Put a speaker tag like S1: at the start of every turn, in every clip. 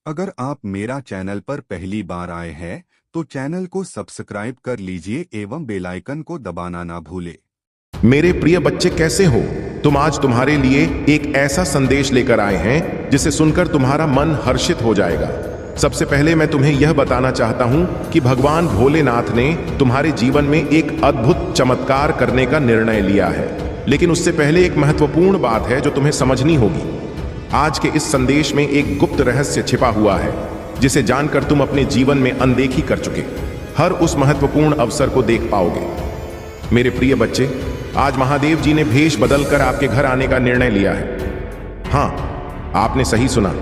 S1: अगर आप मेरा चैनल पर पहली बार आए हैं तो चैनल को सब्सक्राइब कर लीजिए एवं बेल आइकन को दबाना ना भूले।
S2: मेरे प्रिय बच्चे, कैसे हो तुम? आज तुम्हारे लिए एक ऐसा संदेश लेकर आए हैं जिसे सुनकर तुम्हारा मन हर्षित हो जाएगा। सबसे पहले मैं तुम्हें यह बताना चाहता हूं कि भगवान भोलेनाथ ने तुम्हारे जीवन में एक अद्भुत चमत्कार करने का निर्णय लिया है। लेकिन उससे पहले एक महत्वपूर्ण बात है जो तुम्हें समझनी होगी। आज के इस संदेश में एक गुप्त रहस्य छिपा हुआ है जिसे जानकर तुम अपने जीवन में अनदेखी कर चुके हर उस महत्वपूर्ण अवसर को देख पाओगे। मेरे प्रिय बच्चे, आज महादेव जी ने भेष बदलकर आपके घर आने का निर्णय लिया है। हाँ, आपने सही सुना,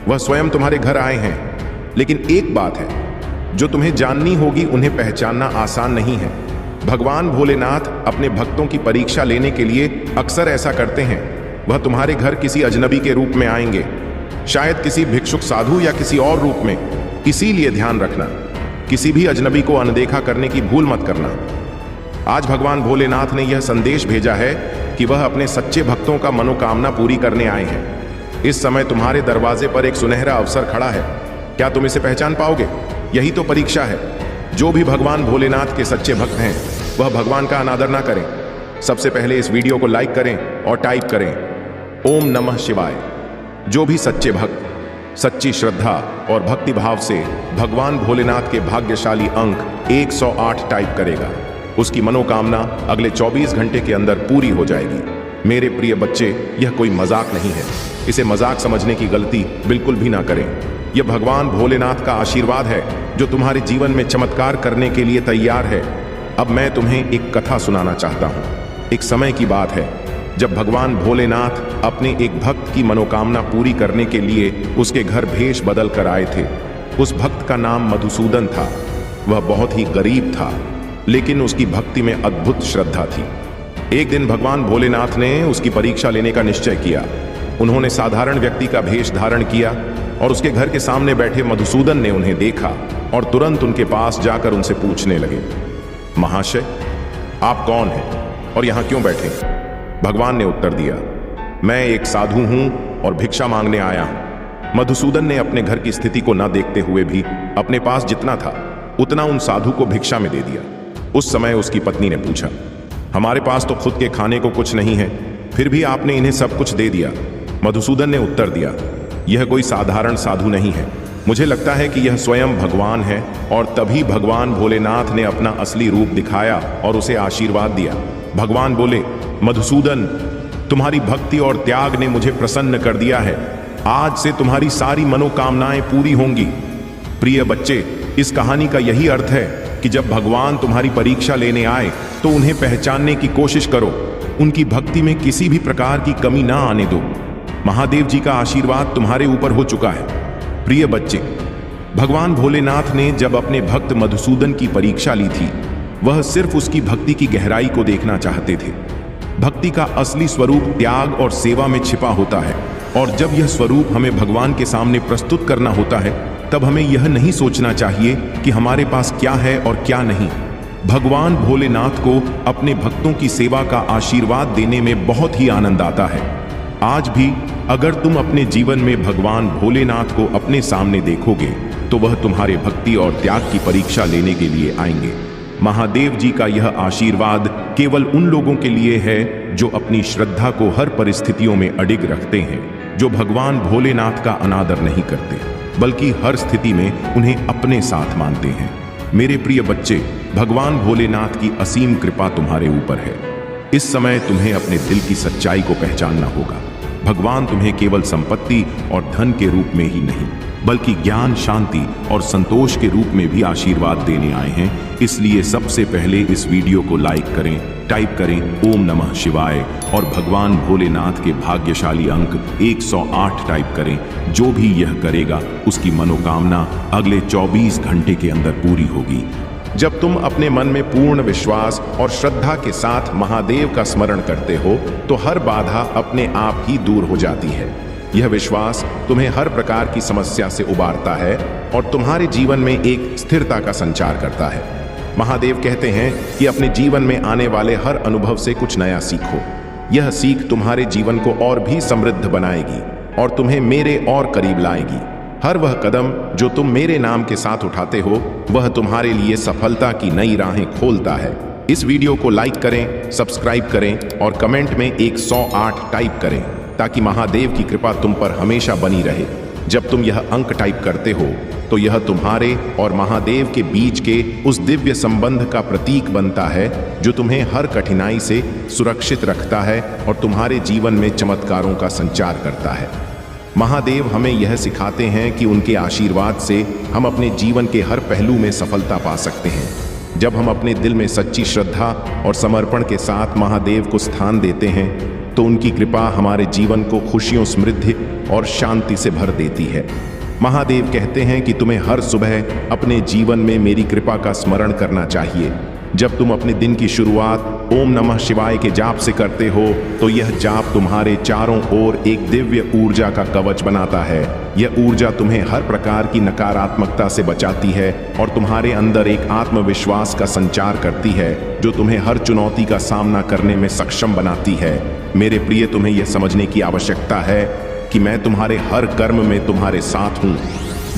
S2: वह स्वयं तुम्हारे घर आए हैं। लेकिन एक बात है जो तुम्हें जाननी होगी, उन्हें पहचानना आसान नहीं है। भगवान भोलेनाथ अपने भक्तों की परीक्षा लेने के लिए अक्सर ऐसा करते हैं। वह तुम्हारे घर किसी अजनबी के रूप में आएंगे, शायद किसी भिक्षुक साधु या किसी और रूप में। इसीलिए ध्यान रखना, किसी भी अजनबी को अनदेखा करने की भूल मत करना। आज भगवान भोलेनाथ ने यह संदेश भेजा है कि वह अपने सच्चे भक्तों का मनोकामना पूरी करने आए हैं। इस समय तुम्हारे दरवाजे पर एक सुनहरा अवसर खड़ा है। क्या तुम इसे पहचान पाओगे? यही तो परीक्षा है। जो भी भगवान भोलेनाथ के सच्चे भक्त हैं वह भगवान का अनादर ना करें। सबसे पहले इस वीडियो को लाइक करें और टाइप करें ओम नमः शिवाय। जो भी सच्चे भक्त सच्ची श्रद्धा और भक्ति भाव से भगवान भोलेनाथ के भाग्यशाली अंक 108 टाइप करेगा, उसकी मनोकामना अगले 24 घंटे के अंदर पूरी हो जाएगी। मेरे प्रिय बच्चे, यह कोई मजाक नहीं है। इसे मजाक समझने की गलती बिल्कुल भी ना करें। यह भगवान भोलेनाथ का आशीर्वाद है जो तुम्हारे जीवन में चमत्कार करने के लिए तैयार है। अब मैं तुम्हें एक कथा सुनाना चाहता हूँ। एक समय की बात है जब भगवान भोलेनाथ अपने एक भक्त की मनोकामना पूरी करने के लिए उसके घर भेष बदल कर आए थे। उस भक्त का नाम मधुसूदन था। वह बहुत ही गरीब था, लेकिन उसकी भक्ति में अद्भुत श्रद्धा थी। एक दिन भगवान भोलेनाथ ने उसकी परीक्षा लेने का निश्चय किया। उन्होंने साधारण व्यक्ति का भेष धारण किया और उसके घर के सामने बैठे मधुसूदन ने उन्हें देखा और तुरंत उनके पास जाकर उनसे पूछने लगे, महाशय, आप कौन हैं और यहाँ क्यों बैठे? भगवान ने उत्तर दिया, मैं एक साधु हूं और भिक्षा मांगने आया हूं। मधुसूदन ने अपने घर की स्थिति को न देखते हुए भी अपने पास जितना था उतना उन साधु को भिक्षा में दे दिया। उस समय उसकी पत्नी ने पूछा, हमारे पास तो खुद के खाने को कुछ नहीं है, फिर भी आपने इन्हें सब कुछ दे दिया। मधुसूदन ने उत्तर दिया, यह कोई साधारण साधु नहीं है। मुझे लगता है कि यह स्वयं भगवान है और तभी भगवान भोलेनाथ ने अपना असली रूप दिखाया और उसे आशीर्वाद दिया। भगवान बोले, मधुसूदन, तुम्हारी भक्ति और त्याग ने मुझे प्रसन्न कर दिया है। आज से तुम्हारी सारी मनोकामनाएं पूरी होंगी। प्रिय बच्चे, इस कहानी का यही अर्थ है कि जब भगवान तुम्हारी परीक्षा लेने आए तो उन्हें पहचानने की कोशिश करो। उनकी भक्ति में किसी भी प्रकार की कमी ना आने दो। महादेव जी का आशीर्वाद तुम्हारे ऊपर हो चुका है। प्रिय बच्चे, भगवान भोलेनाथ ने जब अपने भक्त मधुसूदन की परीक्षा ली थी, वह सिर्फ उसकी भक्ति की गहराई को देखना चाहते थे। भक्ति का असली स्वरूप त्याग और सेवा में छिपा होता है, और जब यह स्वरूप हमें भगवान के सामने प्रस्तुत करना होता है तब हमें यह नहीं सोचना चाहिए कि हमारे पास क्या है और क्या नहीं। भगवान भोलेनाथ को अपने भक्तों की सेवा का आशीर्वाद देने में बहुत ही आनंद आता है। आज भी अगर तुम अपने जीवन में भगवान भोलेनाथ को अपने सामने देखोगे तो वह तुम्हारे भक्ति और त्याग की परीक्षा लेने के लिए आएंगे। महादेव जी का यह आशीर्वाद केवल उन लोगों के लिए है जो अपनी श्रद्धा को हर परिस्थितियों में अडिग रखते हैं, जो भगवान भोलेनाथ का अनादर नहीं करते बल्कि हर स्थिति में उन्हें अपने साथ मानते हैं। मेरे प्रिय बच्चे, भगवान भोलेनाथ की असीम कृपा तुम्हारे ऊपर है। इस समय तुम्हें अपने दिल की सच्चाई को पहचानना होगा। भगवान तुम्हें केवल संपत्ति और धन के रूप में ही नहीं बल्कि ज्ञान, शांति और संतोष के रूप में भी आशीर्वाद देने आए हैं। इसलिए सबसे पहले इस वीडियो को लाइक करें, टाइप करें ओम नमः शिवाय और भगवान भोलेनाथ के भाग्यशाली अंक 108 टाइप करें। जो भी यह करेगा उसकी मनोकामना अगले 24 घंटे के अंदर पूरी होगी। जब तुम अपने मन में पूर्ण विश्वास और श्रद्धा के साथ महादेव का स्मरण करते हो तो हर बाधा अपने आप ही दूर हो जाती है। यह विश्वास तुम्हें हर प्रकार की समस्या से उबारता है और तुम्हारे जीवन में एक स्थिरता का संचार करता है। महादेव कहते हैं कि अपने जीवन में आने वाले हर अनुभव से कुछ नया सीखो। यह सीख तुम्हारे जीवन को और भी समृद्ध बनाएगी और तुम्हें मेरे और करीब लाएगी। हर वह कदम जो तुम मेरे नाम के साथ उठाते हो वह तुम्हारे लिए सफलता की नई राहें खोलता है। इस वीडियो को लाइक करें, सब्सक्राइब करें और कमेंट में 108 टाइप करें ताकि महादेव की कृपा तुम पर हमेशा बनी रहे। जब तुम यह अंक टाइप करते हो तो यह तुम्हारे और महादेव के बीच के उस दिव्य संबंध का प्रतीक बनता है जो तुम्हें हर कठिनाई से सुरक्षित रखता है और तुम्हारे जीवन में चमत्कारों का संचार करता है। महादेव हमें यह सिखाते हैं कि उनके आशीर्वाद से हम अपने जीवन के हर पहलू में सफलता पा सकते हैं। जब हम अपने दिल में सच्ची श्रद्धा और समर्पण के साथ महादेव को स्थान देते हैं तो उनकी कृपा हमारे जीवन को खुशियों, समृद्धि और शांति से भर देती है। महादेव कहते हैं कि तुम्हें हर सुबह अपने जीवन में मेरी कृपा का स्मरण करना चाहिए। जब तुम अपने दिन की शुरुआत ओम नमः शिवाय के जाप से करते हो तो यह जाप तुम्हारे चारों ओर एक दिव्य ऊर्जा का कवच बनाता है। यह ऊर्जा तुम्हें हर प्रकार की नकारात्मकता से बचाती है और तुम्हारे अंदर एक आत्मविश्वास का संचार करती है जो तुम्हें हर चुनौती का सामना करने में सक्षम बनाती है। मेरे प्रिय, तुम्हें यह समझने की आवश्यकता है कि मैं तुम्हारे हर कर्म में तुम्हारे साथ हूँ।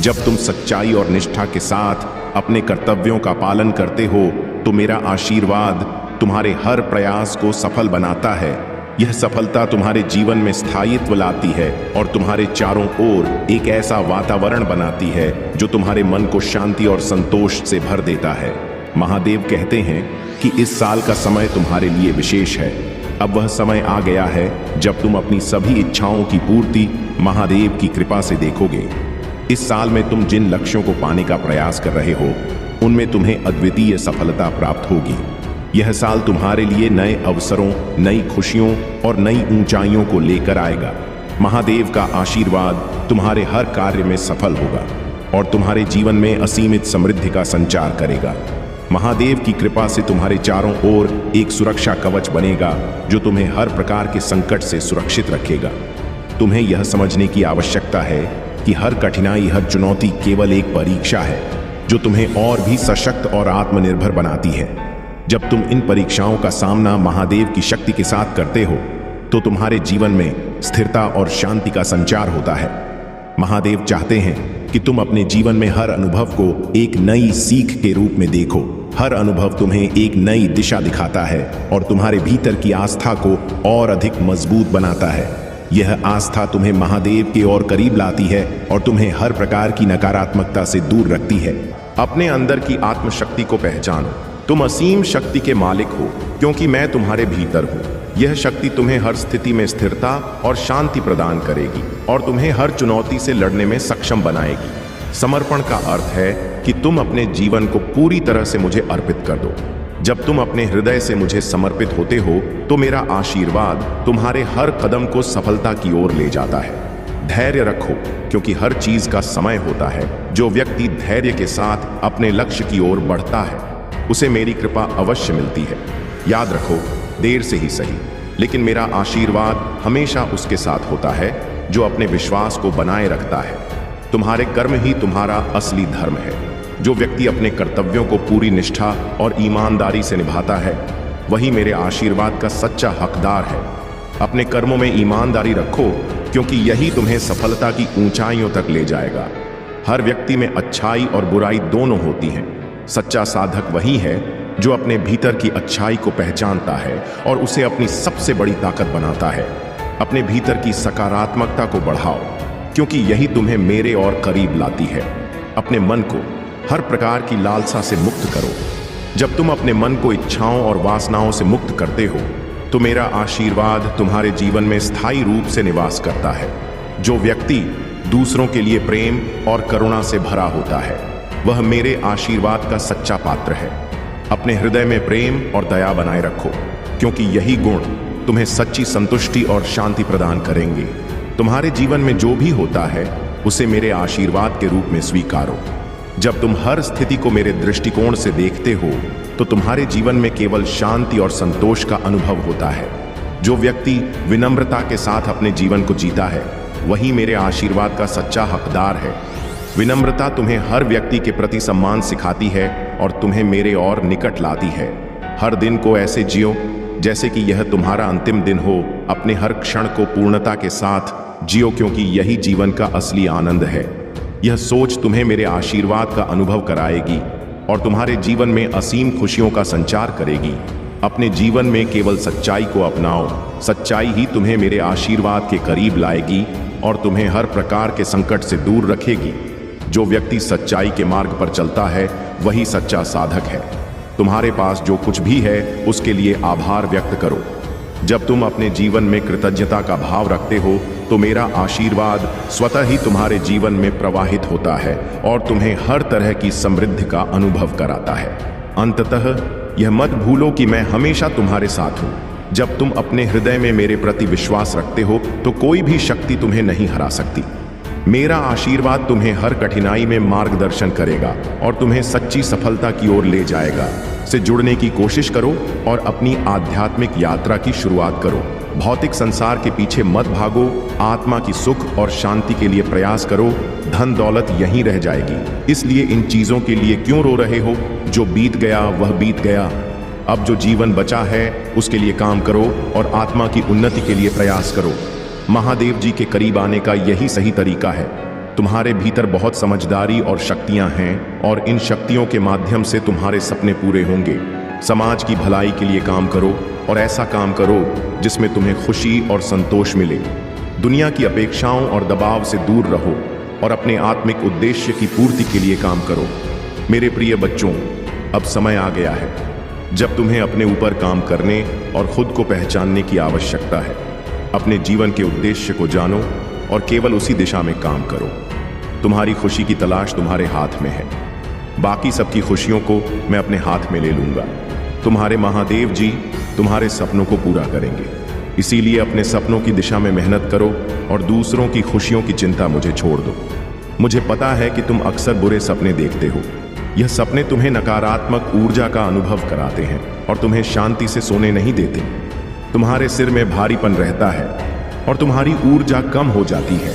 S2: जब तुम सच्चाई और निष्ठा के साथ अपने कर्तव्यों का पालन करते हो तो मेरा आशीर्वाद तुम्हारे हर प्रयास को सफल बनाता है। यह सफलता तुम्हारे जीवन में स्थायित्व लाती है और तुम्हारे चारों ओर एक ऐसा वातावरण बनाती है जो तुम्हारे मन को शांति और संतोष से भर देता है। महादेव कहते हैं कि इस साल का समय तुम्हारे लिए विशेष है। अब वह समय आ गया है जब तुम अपनी सभी इच्छाओं की पूर्ति महादेव की कृपा से देखोगे। इस साल में तुम जिन लक्ष्यों को पाने का प्रयास कर रहे हो उनमें तुम्हें अद्वितीय सफलता प्राप्त होगी। यह साल तुम्हारे लिए नए अवसरों, नई खुशियों और नई ऊंचाइयों को लेकर आएगा। महादेव का आशीर्वाद तुम्हारे हर कार्य में सफल होगा और तुम्हारे जीवन में असीमित समृद्धि का संचार करेगा। महादेव की कृपा से तुम्हारे चारों ओर एक सुरक्षा कवच बनेगा जो तुम्हें हर प्रकार के संकट से सुरक्षित रखेगा। तुम्हें यह समझने की आवश्यकता है कि हर कठिनाई, हर चुनौती केवल एक परीक्षा है जो तुम्हें और भी सशक्त और आत्मनिर्भर बनाती है। जब तुम इन परीक्षाओं का सामना महादेव की शक्ति के साथ करते हो तो तुम्हारे जीवन में स्थिरता और शांति का संचार होता है। महादेव चाहते हैं कि तुम अपने जीवन में हर अनुभव को एक नई सीख के रूप में देखो। हर अनुभव तुम्हें एक नई दिशा दिखाता है और तुम्हारे भीतर की आस्था को और अधिक मजबूत बनाता है। यह आस्था तुम्हें महादेव के और करीब लाती है और तुम्हें हर प्रकार की नकारात्मकता से दूर रखती है। अपने अंदर की आत्मशक्ति को पहचानो। तुम असीम शक्ति के मालिक हो क्योंकि मैं तुम्हारे भीतर हूँ। यह शक्ति तुम्हें हर स्थिति में स्थिरता और शांति प्रदान करेगी और तुम्हें हर चुनौती से लड़ने में सक्षम बनाएगी। समर्पण का अर्थ है कि तुम अपने जीवन को पूरी तरह से मुझे अर्पित कर दो। जब तुम अपने हृदय से मुझे समर्पित होते हो तो मेरा आशीर्वाद तुम्हारे हर कदम को सफलता की ओर ले जाता है। धैर्य रखो क्योंकि हर चीज का समय होता है। जो व्यक्ति धैर्य के साथ अपने लक्ष्य की ओर बढ़ता है उसे मेरी कृपा अवश्य मिलती है। याद रखो, देर से ही सही लेकिन मेरा आशीर्वाद हमेशा उसके साथ होता है जो अपने विश्वास को बनाए रखता है। तुम्हारे कर्म ही तुम्हारा असली धर्म है। जो व्यक्ति अपने कर्तव्यों को पूरी निष्ठा और ईमानदारी से निभाता है वही मेरे आशीर्वाद का सच्चा हकदार है। अपने कर्मों में ईमानदारी रखो क्योंकि यही तुम्हें सफलता की ऊंचाइयों तक ले जाएगा। हर व्यक्ति में अच्छाई और बुराई दोनों होती हैं। सच्चा साधक वही है जो अपने भीतर की अच्छाई को पहचानता है और उसे अपनी सबसे बड़ी ताकत बनाता है। अपने भीतर की सकारात्मकता को बढ़ाओ क्योंकि यही तुम्हें मेरे और करीब लाती है। अपने मन को हर प्रकार की लालसा से मुक्त करो। जब तुम अपने मन को इच्छाओं और वासनाओं से मुक्त करते हो तो मेरा आशीर्वाद तुम्हारे जीवन में स्थायी रूप से निवास करता है। जो व्यक्ति दूसरों के लिए प्रेम और करुणा से भरा होता है वह मेरे आशीर्वाद का सच्चा पात्र है। अपने हृदय में प्रेम और दया बनाए रखो क्योंकि यही गुण तुम्हें सच्ची संतुष्टि और शांति प्रदान करेंगे। तुम्हारे जीवन में जो भी होता है उसे मेरे आशीर्वाद के रूप में स्वीकारो। जब तुम हर स्थिति को मेरे दृष्टिकोण से देखते हो तो तुम्हारे जीवन में केवल शांति और संतोष का अनुभव होता है। जो व्यक्ति विनम्रता के साथ अपने जीवन को जीता है वही मेरे आशीर्वाद का सच्चा हकदार है। विनम्रता तुम्हें हर व्यक्ति के प्रति सम्मान सिखाती है और तुम्हें मेरे और निकट लाती है। हर दिन को ऐसे जियो जैसे कि यह तुम्हारा अंतिम दिन हो। अपने हर क्षण को पूर्णता के साथ जियो क्योंकि यही जीवन का असली आनंद है। यह सोच तुम्हें मेरे आशीर्वाद का अनुभव कराएगी और तुम्हारे जीवन में असीम खुशियों का संचार करेगी। अपने जीवन में केवल सच्चाई को अपनाओ। सच्चाई ही तुम्हें मेरे आशीर्वाद के करीब लाएगी और तुम्हें हर प्रकार के संकट से दूर रखेगी। जो व्यक्ति सच्चाई के मार्ग पर चलता है वही सच्चा साधक है। तुम्हारे पास जो कुछ भी है उसके लिए आभार व्यक्त करो। जब तुम अपने जीवन में कृतज्ञता का भाव रखते हो तो मेरा आशीर्वाद स्वतः ही तुम्हारे जीवन में प्रवाहित होता है और तुम्हें हर तरह की समृद्धि का अनुभव कराता है। अंततः यह मत भूलो कि मैं हमेशा तुम्हारे साथ हूं। जब तुम अपने हृदय में मेरे प्रति विश्वास रखते हो तो कोई भी शक्ति तुम्हें नहीं हरा सकती। मेरा आशीर्वाद तुम्हें हर कठिनाई में मार्गदर्शन करेगा और तुम्हें सच्ची सफलता की ओर ले जाएगा। से जुड़ने की कोशिश करो और अपनी आध्यात्मिक यात्रा की शुरुआत करो। भौतिक संसार के पीछे मत भागो, आत्मा की सुख और शांति के लिए प्रयास करो। धन दौलत यहीं रह जाएगी, इसलिए इन चीजों के लिए क्यों रो रहे हो? जो बीत गया वह बीत गया। अब जो जीवन बचा है उसके लिए काम करो और आत्मा की उन्नति के लिए प्रयास करो। महादेव जी के करीब आने का यही सही तरीका है। तुम्हारे भीतर बहुत समझदारी और शक्तियां हैं और इन शक्तियों के माध्यम से तुम्हारे सपने पूरे होंगे। समाज की भलाई के लिए काम करो और ऐसा काम करो जिसमें तुम्हें खुशी और संतोष मिले। दुनिया की अपेक्षाओं और दबाव से दूर रहो और अपने आत्मिक उद्देश्य की पूर्ति के लिए काम करो। मेरे प्रिय बच्चों, अब समय आ गया है जब तुम्हें अपने ऊपर काम करने और खुद को पहचानने की आवश्यकता है। अपने जीवन के उद्देश्य को जानो और केवल उसी दिशा में काम करो। तुम्हारी खुशी की तलाश तुम्हारे हाथ में है। बाकी सबकी खुशियों को मैं अपने हाथ में ले लूंगा। तुम्हारे महादेव जी तुम्हारे सपनों को पूरा करेंगे। इसीलिए अपने सपनों की दिशा में मेहनत करो और दूसरों की खुशियों की चिंता मुझे छोड़ दो। मुझे पता है कि तुम अक्सर बुरे सपने देखते हो। यह सपने तुम्हें नकारात्मक ऊर्जा का अनुभव कराते हैं और तुम्हें शांति से सोने नहीं देते। तुम्हारे सिर में भारीपन रहता है और तुम्हारी ऊर्जा कम हो जाती है।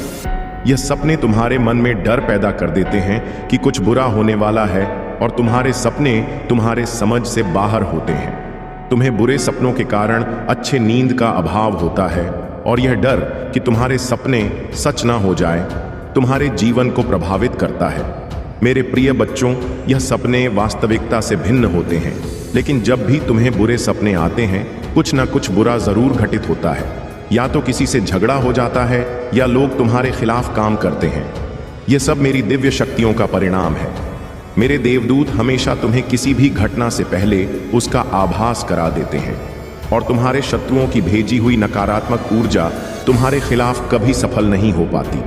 S2: यह सपने तुम्हारे मन में डर पैदा कर देते हैं कि कुछ बुरा होने वाला है और तुम्हारे सपने तुम्हारे समझ से बाहर होते हैं। तुम्हें बुरे सपनों के कारण अच्छे नींद का अभाव होता है और यह डर कि तुम्हारे सपने सच ना हो जाए तुम्हारे जीवन को प्रभावित करता है। मेरे प्रिय बच्चों, यह सपने वास्तविकता से भिन्न होते हैं, लेकिन जब भी तुम्हें बुरे सपने आते हैं कुछ ना कुछ बुरा जरूर घटित होता है। या तो किसी से झगड़ा हो जाता है या लोग तुम्हारे खिलाफ काम करते हैं। यह सब मेरी दिव्य शक्तियों का परिणाम है। मेरे देवदूत हमेशा तुम्हें किसी भी घटना से पहले उसका आभास करा देते हैं और तुम्हारे शत्रुओं की भेजी हुई नकारात्मक ऊर्जा तुम्हारे खिलाफ कभी सफल नहीं हो पाती।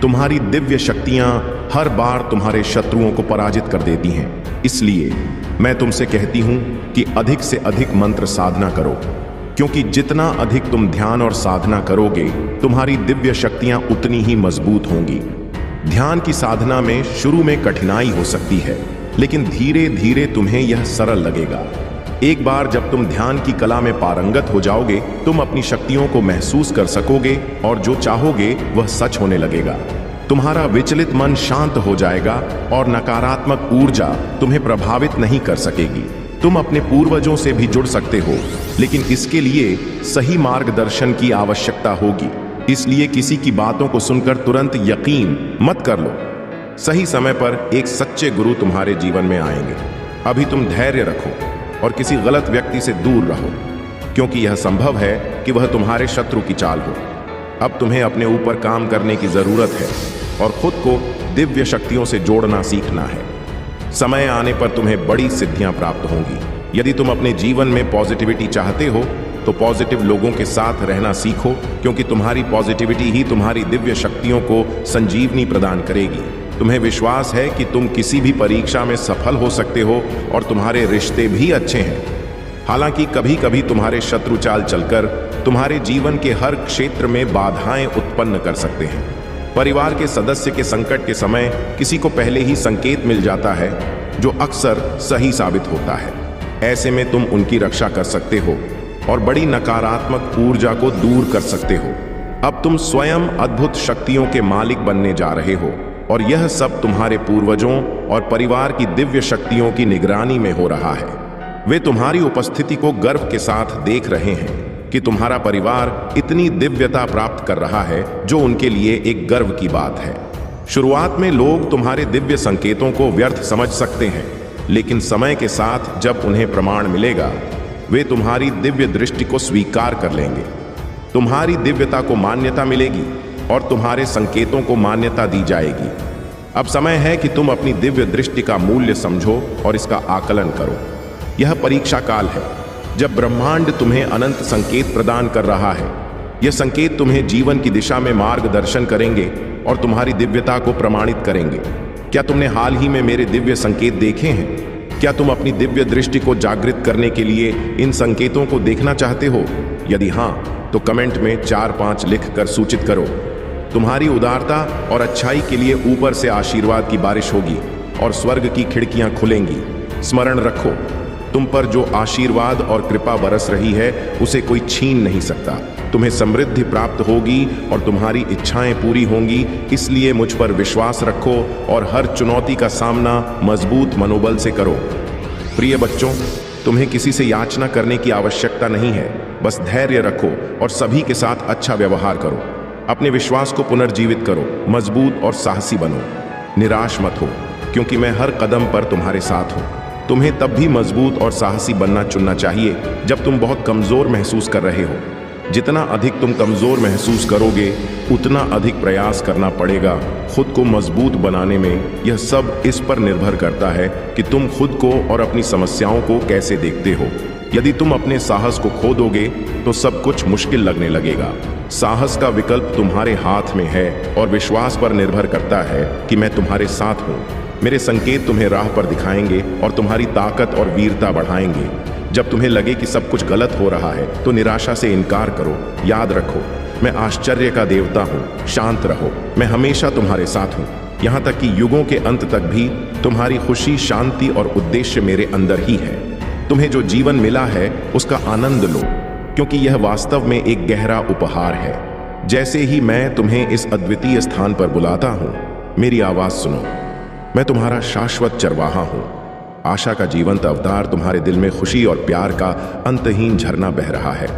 S2: तुम्हारी दिव्य शक्तियां हर बार तुम्हारे शत्रुओं को पराजित कर देती हैं। इसलिए मैं तुमसे कहती हूं कि अधिक से अधिक मंत्र साधना करो, क्योंकि जितना अधिक तुम ध्यान और साधना करोगे तुम्हारी दिव्य शक्तियां उतनी ही मजबूत होंगी। ध्यान की साधना में शुरू में कठिनाई हो सकती है, लेकिन धीरे धीरे तुम्हें यह सरल लगेगा। एक बार जब तुम ध्यान की कला में पारंगत हो जाओगे तुम अपनी शक्तियों को महसूस कर सकोगे और जो चाहोगे वह सच होने लगेगा। तुम्हारा विचलित मन शांत हो जाएगा और नकारात्मक ऊर्जा तुम्हें प्रभावित नहीं कर सकेगी। तुम अपने पूर्वजों से भी जुड़ सकते हो, लेकिन इसके लिए सही मार्गदर्शन की आवश्यकता होगी। इसलिए किसी की बातों को सुनकर तुरंत यकीन मत कर लो। सही समय पर एक सच्चे गुरु तुम्हारे जीवन में आएंगे। अभी तुम धैर्य रखो और किसी गलत व्यक्ति से दूर रहो, क्योंकि यह संभव है कि वह तुम्हारे शत्रु की चाल हो। अब तुम्हें अपने ऊपर काम करने की जरूरत है और खुद को दिव्य शक्तियों से जोड़ना सीखना है। समय आने पर तुम्हें बड़ी सिद्धियां प्राप्त होंगी। यदि तुम अपने जीवन में पॉजिटिविटी चाहते हो तो पॉजिटिव लोगों के साथ रहना सीखो, क्योंकि तुम्हारी पॉजिटिविटी ही तुम्हारी दिव्य शक्तियों को संजीवनी प्रदान करेगी। तुम्हें विश्वास है कि तुम किसी भी परीक्षा में सफल हो सकते हो और तुम्हारे रिश्ते भी अच्छे हैं। हालांकि कभी कभी तुम्हारे शत्रु चाल चलकर तुम्हारे जीवन के हर क्षेत्र में बाधाएं उत्पन्न कर सकते हैं। परिवार के सदस्य के संकट के समय किसी को पहले ही संकेत मिल जाता है जो अक्सर सही साबित होता है। ऐसे में तुम उनकी रक्षा कर सकते हो और बड़ी नकारात्मक ऊर्जा को दूर कर सकते हो। अब तुम स्वयं अद्भुत शक्तियों के मालिक बनने जा रहे हो और यह सब तुम्हारे पूर्वजों और परिवार की दिव्य शक्तियों की निगरानी में हो रहा है। वे तुम्हारी उपस्थिति को गर्व के साथ देख रहे हैं कि तुम्हारा परिवार इतनी दिव्यता प्राप्त कर रहा है, जो उनके लिए एक गर्व की बात है। शुरुआत में लोग तुम्हारे दिव्य संकेतों को व्यर्थ समझ सकते हैं, लेकिन समय के साथ जब उन्हें प्रमाण मिलेगा, वे तुम्हारी दिव्य दृष्टि को स्वीकार कर लेंगे। तुम्हारी दिव्यता को मान्यता मिलेगी और तुम्हारे संकेतों को मान्यता दी जाएगी। अब समय है कि तुम अपनी दिव्य दृष्टि का मूल्य समझो और इसका आकलन करो। यह परीक्षा काल है, जब ब्रह्मांड तुम्हें अनंत संकेत प्रदान कर रहा है। यह संकेत तुम्हें जीवन की दिशा में मार्गदर्शन करेंगे और तुम्हारी दिव्यता को प्रमाणित करेंगे। क्या तुमने हाल ही में मेरे दिव्य संकेत देखे हैं? क्या तुम अपनी दिव्य दृष्टि को जागृत करने के लिए इन संकेतों को देखना चाहते हो? यदि हाँ, तो कमेंट में 4-5 लिख कर सूचित करो। तुम्हारी उदारता और अच्छाई के लिए ऊपर से आशीर्वाद की बारिश होगी और स्वर्ग की खिड़कियां खुलेंगी। स्मरण रखो, तुम पर जो आशीर्वाद और कृपा बरस रही है उसे कोई छीन नहीं सकता। तुम्हें समृद्धि प्राप्त होगी और तुम्हारी इच्छाएं पूरी होंगी। इसलिए मुझ पर विश्वास रखो और हर चुनौती का सामना मजबूत मनोबल से करो। प्रिय बच्चों, तुम्हें किसी से याचना करने की आवश्यकता नहीं है। बस धैर्य रखो और सभी के साथ अच्छा व्यवहार करो। अपने विश्वास को पुनर्जीवित करो, मजबूत और साहसी बनो। निराश मत हो, क्योंकि मैं हर कदम पर तुम्हारे साथ हूं। तुम्हें तब भी मजबूत और साहसी बनना चुनना चाहिए जब तुम बहुत कमजोर महसूस कर रहे हो। जितना अधिक तुम कमजोर महसूस करोगे, उतना अधिक प्रयास करना पड़ेगा खुद को मजबूत बनाने में। यह सब इस पर निर्भर करता है कि तुम खुद को और अपनी समस्याओं को कैसे देखते हो। यदि तुम अपने साहस को खो दोगे तो सब कुछ मुश्किल लगने लगेगा। साहस का विकल्प तुम्हारे हाथ में है और विश्वास पर निर्भर करता है कि मैं तुम्हारे साथ हूँ। मेरे संकेत तुम्हें राह पर दिखाएंगे और तुम्हारी ताकत और वीरता बढ़ाएंगे। जब तुम्हें लगे कि सब कुछ गलत हो रहा है तो निराशा से इनकार करो। याद रखो, मैं आश्चर्य का देवता हूँ। शांत रहो, मैं हमेशा तुम्हारे साथ हूँ। यहाँ तक कि युगों के अंत तक भी तुम्हारी खुशी, शांति और उद्देश्य मेरे अंदर ही है। तुम्हें जो जीवन मिला है उसका आनंद लो, क्योंकि यह वास्तव में एक गहरा उपहार है। जैसे ही मैं तुम्हें इस अद्वितीय स्थान पर बुलाता हूँ, मेरी आवाज सुनो। मैं तुम्हारा शाश्वत चरवाहा हूँ। आशा का जीवंत अवतार तुम्हारे दिल में खुशी और प्यार का अंतहीन झरना बह रहा है।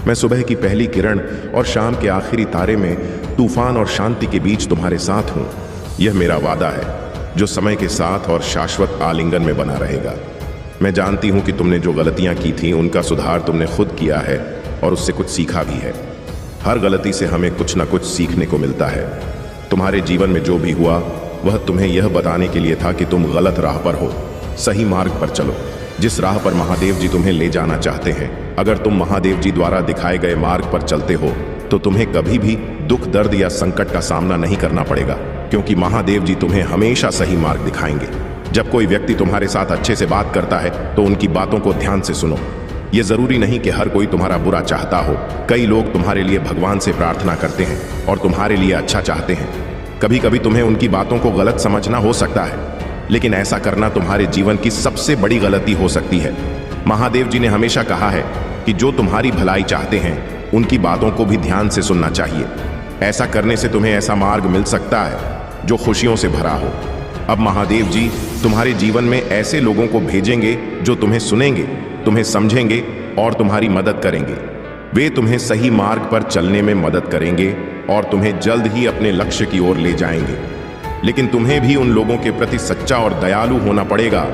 S2: मैं सुबह की पहली किरण और शाम के आखिरी तारे में तूफान और शांति के बीच तुम्हारे साथ हूँ। यह मेरा वादा है, जो समय के साथ और शाश्वत आलिंगन में बना रहेगा। मैं जानती हूँ कि तुमने जो गलतियाँ की थी उनका सुधार तुमने खुद किया है और उससे कुछ सीखा भी है। हर गलती से हमें कुछ न कुछ सीखने को मिलता है। तुम्हारे जीवन में जो भी हुआ वह तुम्हें यह बताने के लिए था कि तुम गलत राह पर हो। सही मार्ग पर चलो, जिस राह पर महादेव जी तुम्हें ले जाना चाहते हैं। अगर तुम महादेव जी द्वारा दिखाए गए मार्ग पर चलते हो तो तुम्हें कभी भी दुख, दर्द या संकट का सामना नहीं करना पड़ेगा, क्योंकि महादेव जी तुम्हें हमेशा सही मार्ग दिखाएंगे। जब कोई व्यक्ति तुम्हारे साथ अच्छे से बात करता है तो उनकी बातों को ध्यान से सुनो। ये जरूरी नहीं कि हर कोई तुम्हारा बुरा चाहता हो। कई लोग तुम्हारे लिए भगवान से प्रार्थना करते हैं और तुम्हारे लिए अच्छा चाहते हैं। कभी कभी तुम्हें उनकी बातों को गलत समझना हो सकता है, लेकिन ऐसा करना तुम्हारे जीवन की सबसे बड़ी गलती हो सकती है। महादेव जी ने हमेशा कहा है कि जो तुम्हारी भलाई चाहते हैं उनकी बातों को भी ध्यान से सुनना चाहिए। ऐसा करने से तुम्हें ऐसा मार्ग मिल सकता है जो खुशियों से भरा हो। अब महादेव जी तुम्हारे जीवन में ऐसे लोगों को भेजेंगे जो तुम्हें सुनेंगे, तुम्हें समझेंगे और तुम्हारी मदद करेंगे। वे तुम्हें सही मार्ग पर चलने में मदद करेंगे और तुम्हें जल्द ही अपने लक्ष्य की ओर ले जाएंगे। लेकिन तुम्हें भी उन लोगों के प्रति सच्चा और दयालु होना पड़ेगा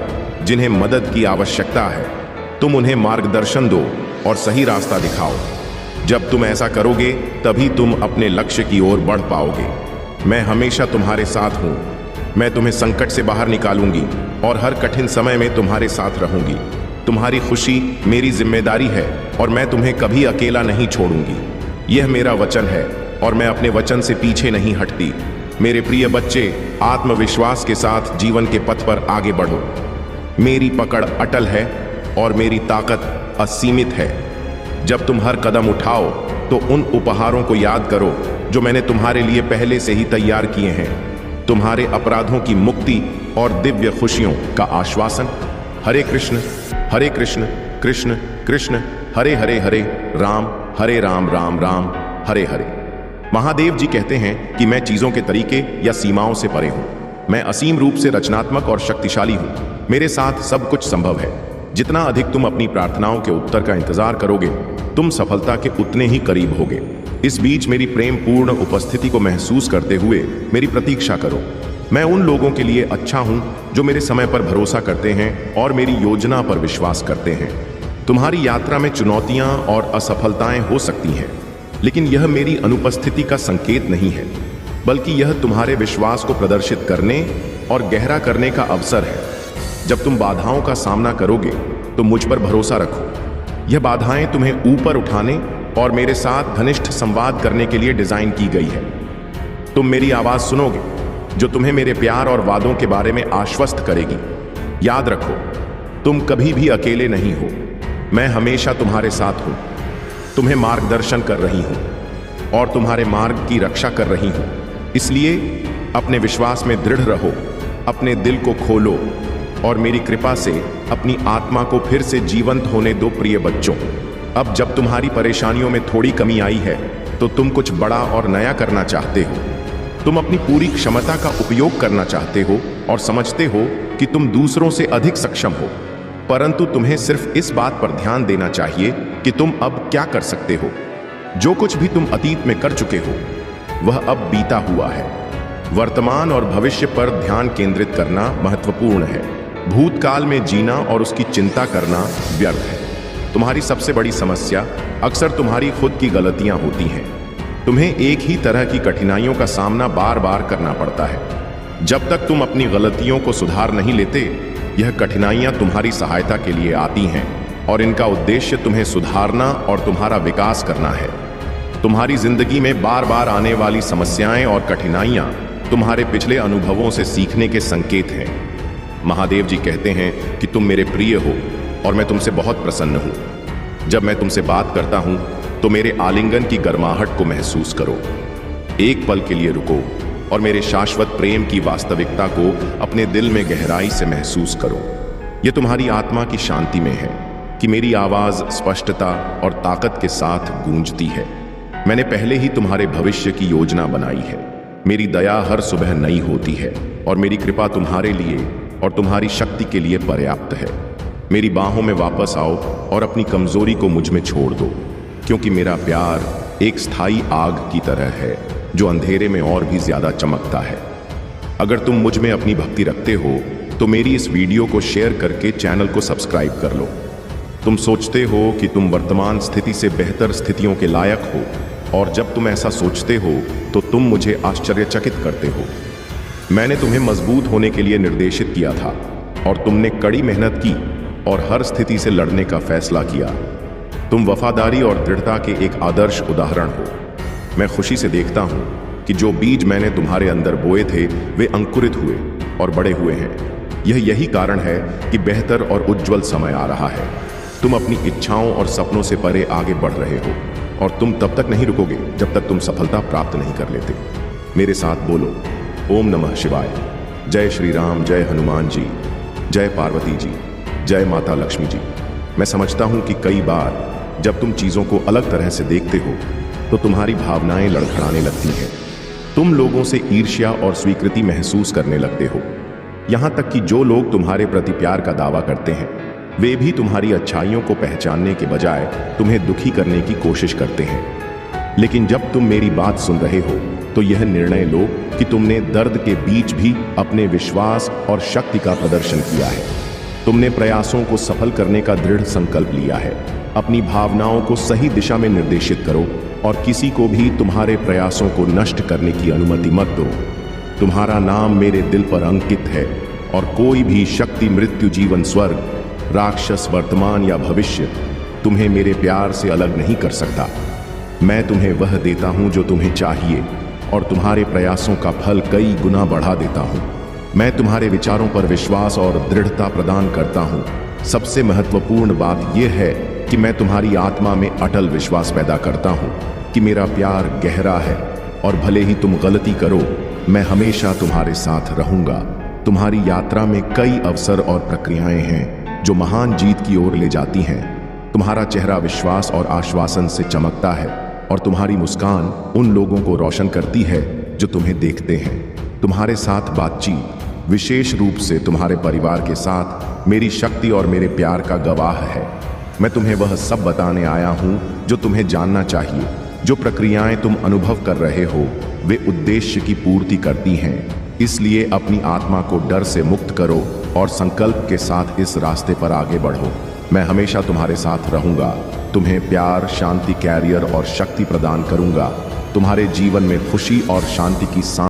S2: जिन्हें मदद की आवश्यकता है। तुम उन्हें मार्गदर्शन दो और सही रास्ता दिखाओ। जब तुम ऐसा करोगे तभी तुम अपने लक्ष्य की ओर बढ़ पाओगे। मैं हमेशा तुम्हारे साथ हूँ। मैं तुम्हें संकट से बाहर निकालूंगी और हर कठिन समय में तुम्हारे साथ रहूंगी। तुम्हारी खुशी मेरी जिम्मेदारी है और मैं तुम्हें कभी अकेला नहीं छोड़ूंगी। यह मेरा वचन है और मैं अपने वचन से पीछे नहीं हटती। मेरे प्रिय बच्चे, आत्मविश्वास के साथ जीवन के पथ पर आगे बढ़ो। मेरी पकड़ अटल है और मेरी ताकत असीमित है। जब तुम हर कदम उठाओ तो उन उपहारों को याद करो जो मैंने तुम्हारे लिए पहले से ही तैयार किए हैं। तुम्हारे अपराधों की मुक्ति और दिव्य खुशियों का आश्वासन। हरे कृष्ण कृष्ण कृष्ण हरे हरे, हरे राम राम हरे हरे। महादेव जी कहते हैं कि मैं चीजों के तरीके या सीमाओं से परे हूं। मैं असीम रूप से रचनात्मक और शक्तिशाली हूं। मेरे साथ सब कुछ संभव है। जितना अधिक तुम अपनी प्रार्थनाओं के उत्तर का इंतजार करोगे, तुम सफलता के उतने ही करीब होगे। इस बीच मेरी प्रेम पूर्ण उपस्थिति को महसूस करते हुए मेरी प्रतीक्षा करो। मैं उन लोगों के लिए अच्छा हूं जो मेरे समय पर भरोसा करते हैं और मेरी योजना पर विश्वास करते हैं। तुम्हारी यात्रा में चुनौतियां और असफलताएं हो सकती हैं, लेकिन यह मेरी अनुपस्थिति का संकेत नहीं है, बल्कि यह तुम्हारे विश्वास को प्रदर्शित करने और गहरा करने का अवसर है। जब तुम बाधाओं का सामना करोगे तो मुझ पर भरोसा रखो। यह बाधाएं तुम्हें ऊपर उठाने और मेरे साथ घनिष्ठ संवाद करने के लिए डिजाइन की गई है। तुम मेरी आवाज सुनोगे जो तुम्हें मेरे प्यार और वादों के बारे में आश्वस्त करेगी। याद रखो, तुम कभी भी अकेले नहीं हो। मैं हमेशा तुम्हारे साथ हूं, तुम्हें मार्गदर्शन कर रही हूं और तुम्हारे मार्ग की रक्षा कर रही हूं। इसलिए अपने विश्वास में दृढ़ रहो, अपने दिल को खोलो और मेरी कृपा से अपनी आत्मा को फिर से जीवंत होने दो। प्रिय बच्चों, अब जब तुम्हारी परेशानियों में थोड़ी कमी आई है तो तुम कुछ बड़ा और नया करना चाहते हो। तुम अपनी पूरी क्षमता का उपयोग करना चाहते हो और समझते हो कि तुम दूसरों से अधिक सक्षम हो, परंतु तुम्हें सिर्फ इस बात पर ध्यान देना चाहिए कि तुम अब क्या कर सकते हो। जो कुछ भी तुम अतीत में कर चुके हो वह अब बीता हुआ है। वर्तमान और भविष्य पर ध्यान केंद्रित करना महत्वपूर्ण है। भूतकाल में जीना और उसकी चिंता करना व्यर्थ है। तुम्हारी सबसे बड़ी समस्या अक्सर तुम्हारी खुद की गलतियां होती हैं। तुम्हें एक ही तरह की कठिनाइयों का सामना बार बार करना पड़ता है। जब तक तुम अपनी गलतियों को सुधार नहीं लेते, यह कठिनाइयां तुम्हारी सहायता के लिए आती हैं और इनका उद्देश्य तुम्हें सुधारना और तुम्हारा विकास करना है। तुम्हारी जिंदगी में बार बार आने वाली समस्याएं और कठिनाइयां तुम्हारे पिछले अनुभवों से सीखने के संकेत हैं। महादेव जी कहते हैं कि तुम मेरे प्रिय हो और मैं तुमसे बहुत प्रसन्न हूं। जब मैं तुमसे बात करता हूं तो मेरे आलिंगन की गर्माहट को महसूस करो। एक पल के लिए रुको और मेरे शाश्वत प्रेम की वास्तविकता को अपने दिल में गहराई से महसूस करो। यह तुम्हारी आत्मा की शांति में है कि मेरी आवाज स्पष्टता और ताकत के साथ गूंजती है। मैंने पहले ही तुम्हारे भविष्य की योजना बनाई है। मेरी दया हर सुबह नई होती है और मेरी कृपा तुम्हारे लिए और तुम्हारी शक्ति के लिए पर्याप्त है। मेरी बाहों में वापस आओ और अपनी कमजोरी को मुझ में छोड़ दो, क्योंकि मेरा प्यार एक स्थायी आग की तरह है जो अंधेरे में और भी ज्यादा चमकता है। अगर तुम मुझ में अपनी भक्ति रखते हो तो मेरी इस वीडियो को शेयर करके चैनल को सब्सक्राइब कर लो। तुम सोचते हो कि तुम वर्तमान स्थिति से बेहतर स्थितियों के लायक हो, और जब तुम ऐसा सोचते हो तो तुम मुझे आश्चर्यचकित करते हो। मैंने तुम्हें मजबूत होने के लिए निर्देशित किया था और तुमने कड़ी मेहनत की और हर स्थिति से लड़ने का फैसला किया। तुम वफादारी और दृढ़ता के एक आदर्श उदाहरण हो। मैं खुशी से देखता हूं कि जो बीज मैंने तुम्हारे अंदर बोए थे वे अंकुरित हुए और बड़े हुए हैं। यही कारण है कि बेहतर और उज्जवल समय आ रहा है। तुम अपनी इच्छाओं और सपनों से परे आगे बढ़ रहे हो और तुम तब तक नहीं रुकोगे जब तक तुम सफलता प्राप्त नहीं कर लेते। मेरे साथ बोलो, ओम नमः शिवाय। जय श्री राम, जय हनुमान जी, जय पार्वती जी, जय माता लक्ष्मी जी। मैं समझता हूं कि कई बार जब तुम चीजों को अलग तरह से देखते हो तो तुम्हारी भावनाएं लड़खड़ाने लगती हैं। तुम लोगों से ईर्ष्या और स्वीकृति महसूस करने लगते हो। यहां तक कि जो लोग तुम्हारे प्रति प्यार का दावा करते हैं वे भी तुम्हारी अच्छाइयों को पहचानने के बजाय तुम्हें दुखी करने की कोशिश करते हैं। लेकिन जब तुम मेरी बात सुन रहे हो तो यह निर्णय लो कि तुमने दर्द के बीच भी अपने विश्वास और शक्ति का प्रदर्शन किया है। तुमने प्रयासों को सफल करने का दृढ़ संकल्प लिया है। अपनी भावनाओं को सही दिशा में निर्देशित करो और किसी को भी तुम्हारे प्रयासों को नष्ट करने की अनुमति मत दो। तुम्हारा नाम मेरे दिल पर अंकित है और कोई भी शक्ति, मृत्यु, जीवन, स्वर्ग, राक्षस, वर्तमान या भविष्य तुम्हें मेरे प्यार से अलग नहीं कर सकता। मैं तुम्हें वह देता हूं जो तुम्हें चाहिए और तुम्हारे प्रयासों का फल कई गुना बढ़ा देता हूं। मैं तुम्हारे विचारों पर विश्वास और दृढ़ता प्रदान करता हूं। सबसे महत्वपूर्ण बात यह है कि मैं तुम्हारी आत्मा में अटल विश्वास पैदा करता हूं कि मेरा प्यार गहरा है और भले ही तुम गलती करो, मैं हमेशा तुम्हारे साथ रहूंगा। तुम्हारी यात्रा में कई अवसर और प्रक्रियाएं हैं जो महान जीत की ओर ले जाती हैं। तुम्हारा चेहरा विश्वास और आश्वासन से चमकता है और तुम्हारी मुस्कान उन लोगों को रोशन करती है जो तुम्हें देखते हैं। तुम्हारे साथ बातचीत, विशेष रूप से तुम्हारे परिवार के साथ, मेरी शक्ति और मेरे प्यार का गवाह है। मैं तुम्हें वह सब बताने आया हूं जो तुम्हें जानना चाहिए जो प्रक्रियाएं तुम अनुभव कर रहे हो वे उद्देश्य की पूर्ति करती हैं। इसलिए अपनी आत्मा को डर से मुक्त करो और संकल्प के साथ इस रास्ते पर आगे बढ़ो। मैं हमेशा तुम्हारे साथ रहूंगा, तुम्हें प्यार, शांति, कैरियर और शक्ति प्रदान करूंगा। तुम्हारे जीवन में खुशी और शांति की